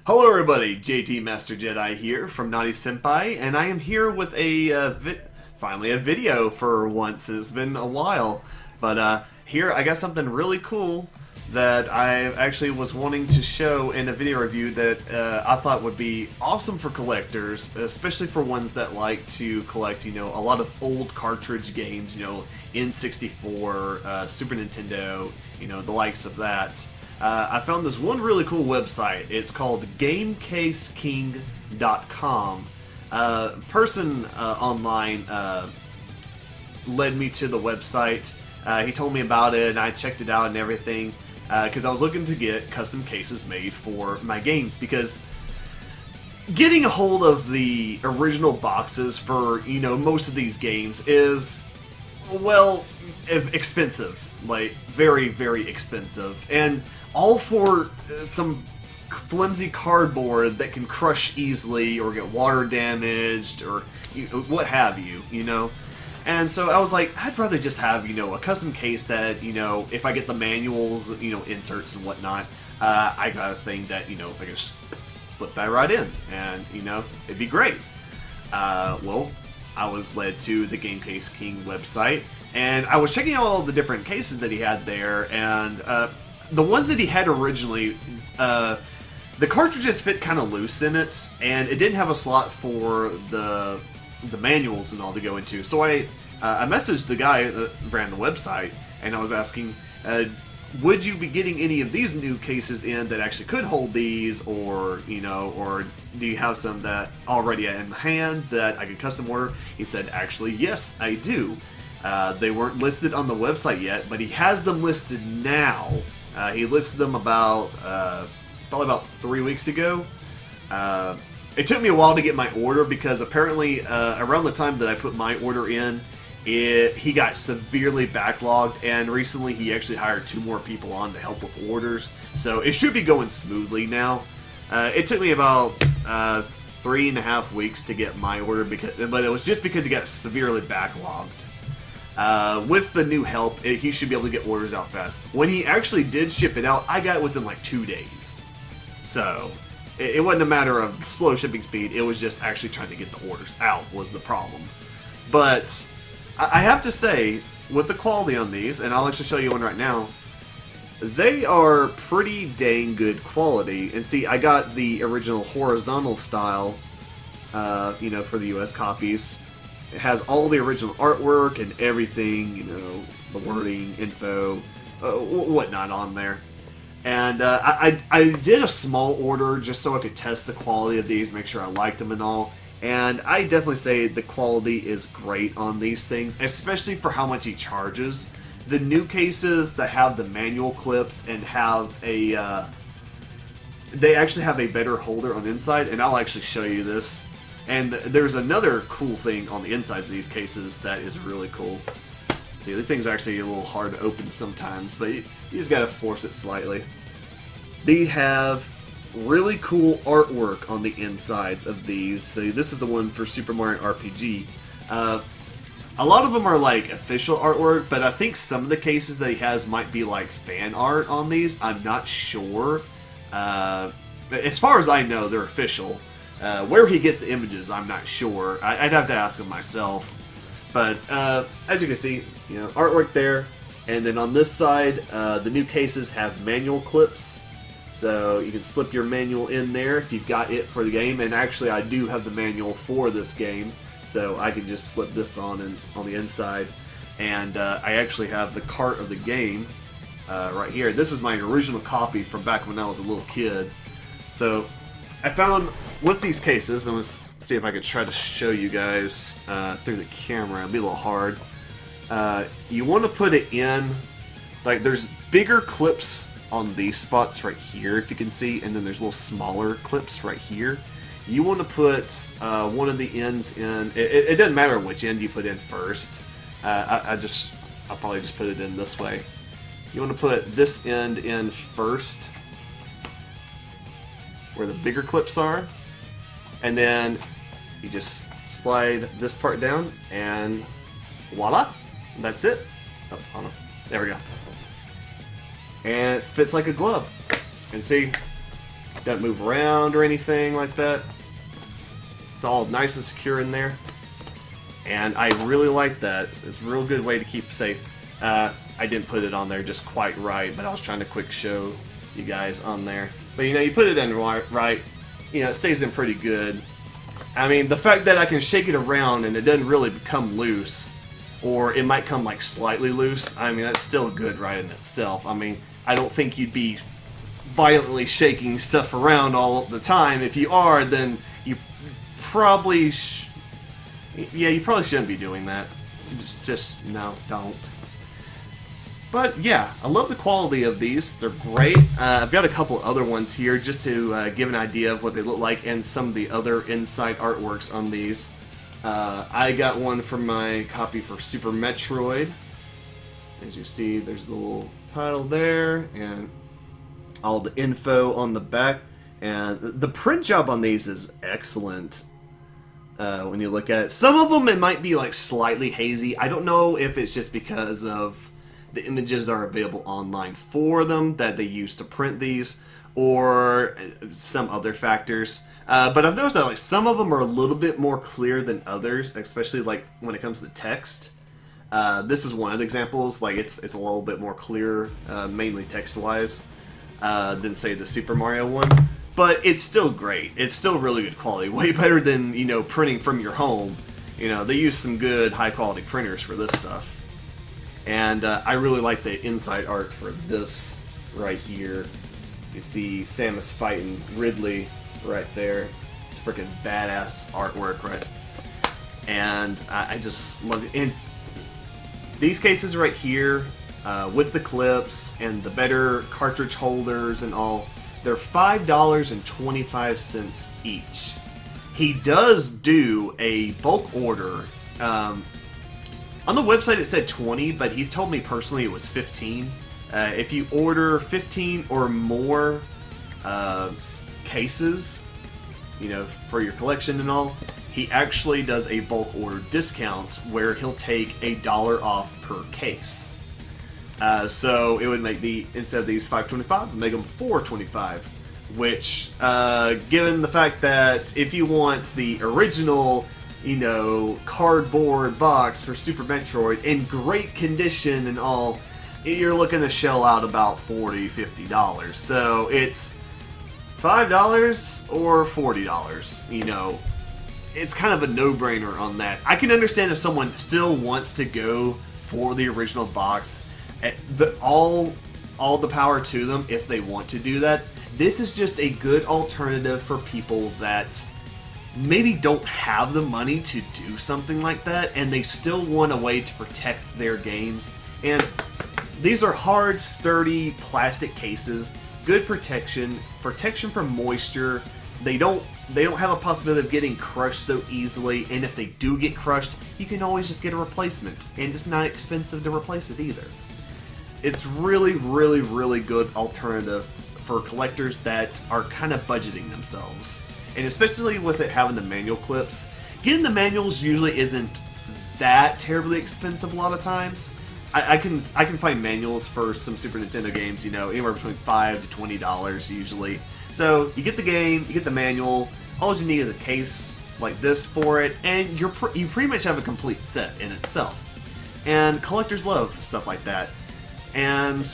Hello everybody, JT Master Jedi here from Naughty Senpai, and I am here with finally a video for once. It's been a while, but here I got something really cool that I actually was wanting to show in a video review that I thought would be awesome for collectors, especially for ones that like to collect, a lot of old cartridge games, N64, Super Nintendo, the likes of that. I found this one really cool website. It's called GameCaseKing.com. Person online led me to the website. He told me about it, and I checked it out and everything because I was looking to get custom cases made for my games, because getting a hold of the original boxes for most of these games is, well, expensive. Like, very, very expensive. And all for some flimsy cardboard that can crush easily or get water damaged or what have you, And so I was like, I'd rather just have, a custom case that, if I get the manuals, inserts and whatnot, I got a thing that, I can just slip that right in and, it'd be great. Well, I was led to the Game Case King website, and I was checking out all the different cases that he had there, and the ones that he had originally, the cartridges fit kind of loose in it, and it didn't have a slot for the manuals and all to go into. So I messaged the guy that ran the website, and I was asking, would you be getting any of these new cases in that actually could hold these, or or do you have some that already in hand that I could custom order? He said, actually, yes, I do. They weren't listed on the website yet, but he has them listed now. He listed them about probably about 3 weeks ago. It took me a while to get my order because apparently around the time that I put my order in, he got severely backlogged, and recently he actually hired 2 more people on to help with orders. So it should be going smoothly now. It took me about 3.5 weeks to get my order, but it was just because he got severely backlogged. With the new help, he should be able to get orders out fast. When he actually did ship it out, I got it within like 2 days. So it wasn't a matter of slow shipping speed, it was just actually trying to get the orders out was the problem. But I have to say, with the quality on these, and I'll actually show you one right now, they are pretty dang good quality. And see, I got the original horizontal style, for the US copies. It has all the original artwork and everything, the wording, info, whatnot on there. And I did a small order just so I could test the quality of these, make sure I liked them and all. And I definitely say the quality is great on these things, especially for how much he charges. The new cases that have the manual clips and have they actually have a better holder on the inside, and I'll actually show you this. And there's another cool thing on the insides of these cases that is really cool. See, these things are actually a little hard to open sometimes, but you just gotta force it slightly. They have really cool artwork on the insides of these. So this is the one for Super Mario RPG. A lot of them are like official artwork, but I think some of the cases that he has might be like fan art on these. I'm not sure. As far as I know, they're official. Where he gets the images, I'm not sure. I'd have to ask him myself. But as you can see, artwork there. And then on this side, the new cases have manual clips. So you can slip your manual in there if you've got it for the game. And actually, I do have the manual for this game. So I can just slip this on the inside. And I actually have the cart of the game right here. This is my original copy from back when I was a little kid. So I found with these cases, and let's see if I could try to show you guys through the camera. It'll be a little hard. You want to put it in, like, there's bigger clips on these spots right here, if you can see, and then there's little smaller clips right here. You want to put one of the ends in. It doesn't matter which end you put in first. I'll probably just put it in this way. You want to put this end in first, where the bigger clips are, and then you just slide this part down, and voila, that's it. Oh, hold on. There we go. And it fits like a glove. And see, Doesn't move around or anything like that. It's all nice and secure in there. And I really like that. It's a real good way to keep safe. I didn't put it on there just quite right, but I was trying to quick show you guys on there. But you know, you put it in right, you know, it stays in pretty good. I mean, the fact that I can shake it around and it doesn't really become loose, or it might come like slightly loose, I mean, that's still good right in itself. I mean, I don't think you'd be violently shaking stuff around all the time. If you are, then you probably you probably shouldn't be doing that. Just no, don't. But yeah, I love the quality of these. They're great. I've got a couple other ones here just to give an idea of what they look like and some of the other inside artworks on these. I got one for my copy for Super Metroid. As you see, there's the little title there and all the info on the back. And the print job on these is excellent. When you look at it, some of them it might be like slightly hazy. I don't know if it's just because of the images that are available online for them that they use to print these, or some other factors. But I've noticed that like some of them are a little bit more clear than others, especially like when it comes to text. This is one of the examples. Like it's a little bit more clear, mainly text-wise, than say the Super Mario one. But it's still great. It's still really good quality. Way better than, you know, printing from your home. You know, they use some good high-quality printers for this stuff. And I really like the inside art for this right here. You see Samus fighting Ridley right there. It's freaking badass artwork, right? And I just love it. And these cases right here, with the clips and the better cartridge holders and all, they're $5.25 each. He does do a bulk order. On the website it said 20, but he's told me personally it was 15. If you order 15 or more cases, you know, for your collection and all, he actually does a bulk order discount where he'll take $1 off per case. So it would make instead of these $5.25, it would make them $4.25. Which, given the fact that if you want the original, you know, cardboard box for Super Metroid in great condition and all, you're looking to shell out about $40, $50. So it's $5 or $40, you know. It's kind of a no-brainer on that. I can understand if someone still wants to go for the original box. All the power to them if they want to do that. This is just a good alternative for people that maybe don't have the money to do something like that, and they still want a way to protect their games. And these are hard, sturdy plastic cases, good protection from moisture. They don't have a possibility of getting crushed so easily, and if they do get crushed, you can always just get a replacement, and it's not expensive to replace it either. It's really, really, really good alternative for collectors that are kind of budgeting themselves. And especially with it having the manual clips, getting the manuals usually isn't that terribly expensive a lot of times. I can find manuals for some Super Nintendo games, you know, anywhere between $5 to $20 usually. So you get the game, you get the manual, all you need is a case like this for it, and you pretty much have a complete set in itself. And collectors love stuff like that. And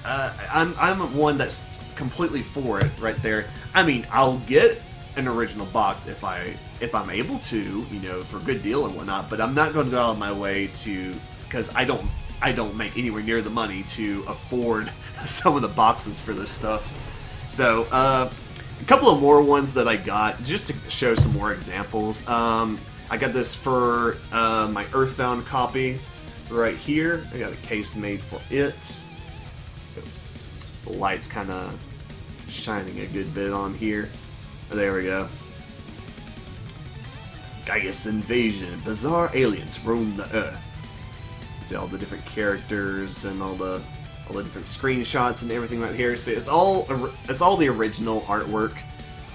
I'm one that's completely for it right there. I mean, I'll get an original box if I'm able to, you know, for a good deal and whatnot. But I'm not going to go out of my way to, because I don't make anywhere near the money to afford some of the boxes for this stuff. So a couple of more ones that I got just to show some more examples. I got this for my Earthbound copy right here. I got a case made for it. The light's kind of shining a good bit on here. There we go. Gaius Invasion. Bizarre aliens roam the Earth. See all the different characters and all the different screenshots and everything right here. See, it's all the original artwork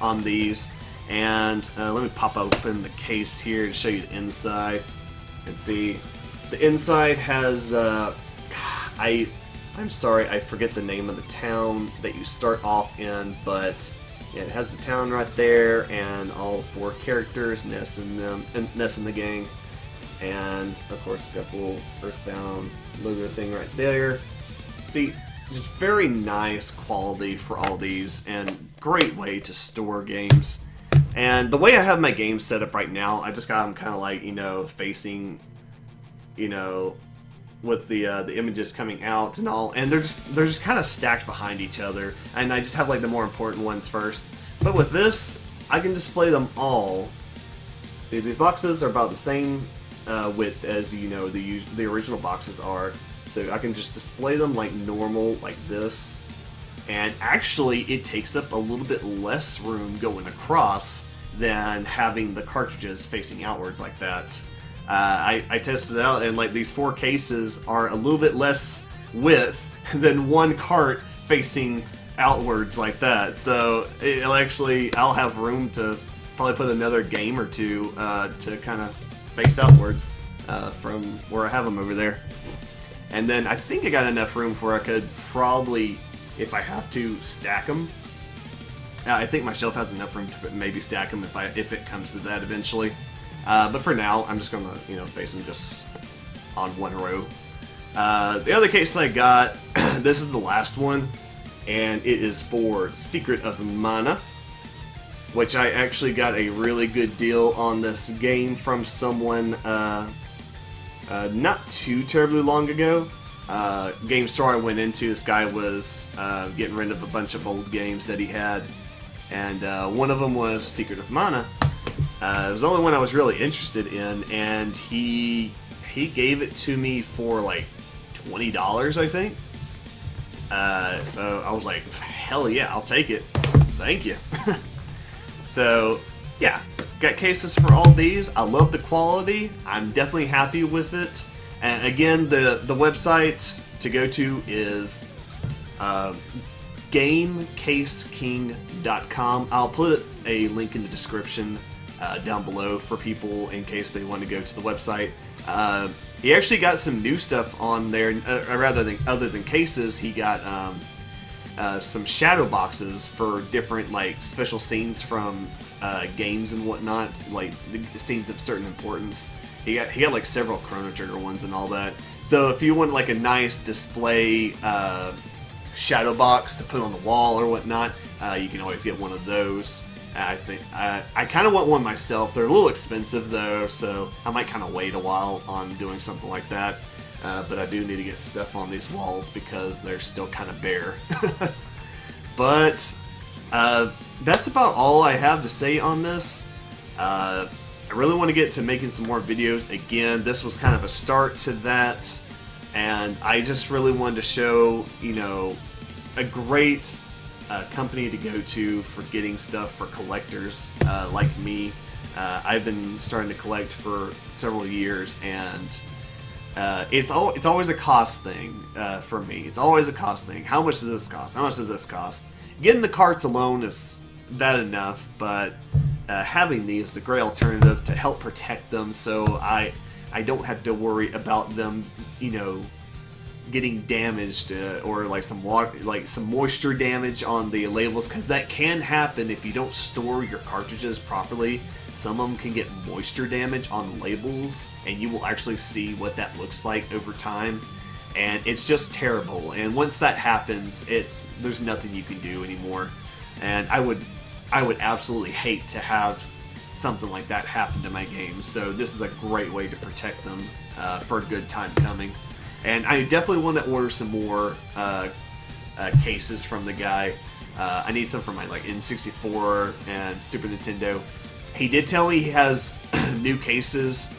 on these. And let me pop open the case here to show you the inside. And see, the inside has I'm sorry, I forget the name of the town that you start off in, but yeah, it has the town right there, and all 4 characters nest in the gang. And of course, it's got the little Earthbound logo thing right there. See, just very nice quality for all these, and great way to store games. And the way I have my games set up right now, I just got them kind of like, you know, facing, you know, with the images coming out and all, and they're just kind of stacked behind each other, and I just have like the more important ones first. But with this, I can display them all. See, these boxes are about the same width as, you know, the original boxes are, so I can just display them like normal, like this. And actually, it takes up a little bit less room going across than having the cartridges facing outwards like that. I tested it out, and like these 4 cases are a little bit less width than one cart facing outwards like that. So I'll have room to probably put another game or 2 to kind of face outwards from where I have them over there. And then I think I got enough room where I could probably, if I have to, stack them. I think my shelf has enough room to maybe stack them if it comes to that eventually. But for now, I'm just gonna, you know, face them just on one row. The other case I got, this is the last one, and it is for Secret of Mana, which I actually got a really good deal on this game from someone not too terribly long ago. Game store I went into, this guy was getting rid of a bunch of old games that he had, and one of them was Secret of Mana. It was the only one I was really interested in, and he gave it to me for like $20, I think. So I was like, hell yeah, I'll take it. Thank you. So yeah, got cases for all these. I love the quality. I'm definitely happy with it. And again, the website to go to is GameCaseKing.com. I'll put a link in the description down below for people in case they want to go to the website. He actually got some new stuff on there. Other than cases, he got some shadow boxes for different like special scenes from games and whatnot, like the scenes of certain importance. He got like several Chrono Trigger ones and all that. So if you want like a nice display shadow box to put on the wall or whatnot, you can always get one of those. I think I kind of want one myself. They're a little expensive though, so I might kind of wait a while on doing something like that. But I do need to get stuff on these walls because they're still kind of bare. But that's about all I have to say on this. I really want to get to making some more videos. Again, this was kind of a start to that, and I just really wanted to show, you know, a great company to go to for getting stuff for collectors like me. I've been starting to collect for several years, and it's always a cost thing for me. It's always a cost thing. How much does this cost? How much does this cost? Getting the carts alone is bad enough, but having these is a great alternative to help protect them, so I don't have to worry about them, you know, getting damaged or like some water, like some moisture damage on the labels, because that can happen if you don't store your cartridges properly. Some of them can get moisture damage on labels, and you will actually see what that looks like over time, and it's just terrible. And once that happens, there's nothing you can do anymore. And I would absolutely hate to have something like that happen to my games. So this is a great way to protect them for a good time coming. And I definitely want to order some more cases from the guy. I need some for my like N64 and Super Nintendo. He did tell me he has new cases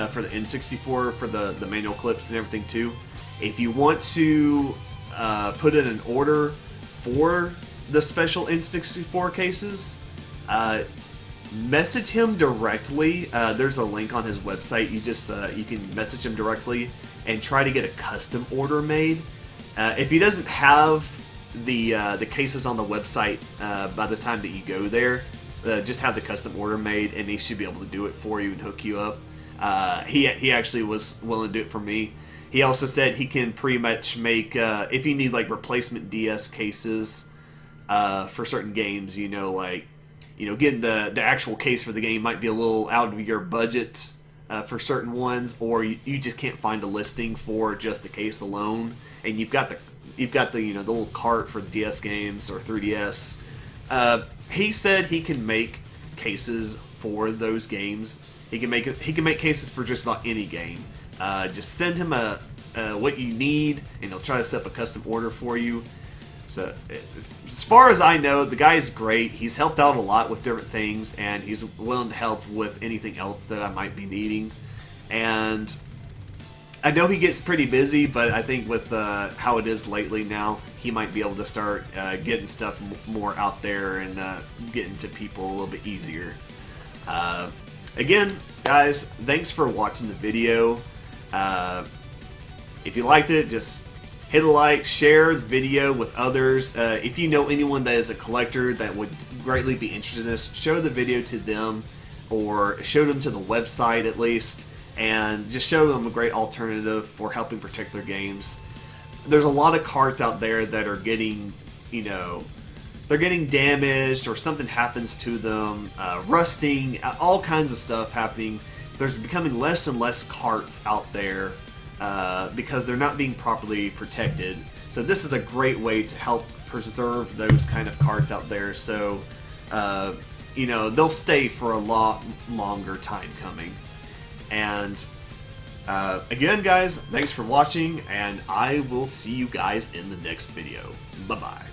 for the N64 for the manual clips and everything too. If you want to put in an order for the special N64 cases, message him directly. There's a link on his website. You can message him directly and try to get a custom order made. If he doesn't have the cases on the website by the time that you go there, just have the custom order made, and he should be able to do it for you and hook you up. He actually was willing to do it for me. He also said he can pretty much make, if you need like replacement DS cases for certain games, like, getting the actual case for the game might be a little out of your budget for certain ones, or you just can't find a listing for just the case alone, and you've got the the little cart for the DS games or 3DS. He said he can make cases for those games. He can make cases for just about any game. Just send him what you need, and he'll try to set up a custom order for you. So, as far as I know, the guy's great. He's helped out a lot with different things, and he's willing to help with anything else that I might be needing. And I know he gets pretty busy, but I think with how it is lately now, he might be able to start getting stuff more out there and getting to people a little bit easier. Again, guys, thanks for watching the video. If you liked it, just hit a like, share the video with others. If you know anyone that is a collector that would greatly be interested in this, show the video to them, or show them to the website at least, and just show them a great alternative for helping protect their games. There's a lot of carts out there that are getting, they're getting damaged, or something happens to them, rusting, all kinds of stuff happening. There's becoming less and less carts out there because they're not being properly protected. So this is a great way to help preserve those kind of carts out there, so they'll stay for a lot longer time coming. And again, guys, thanks for watching, and I will see you guys in the next video. Bye-bye.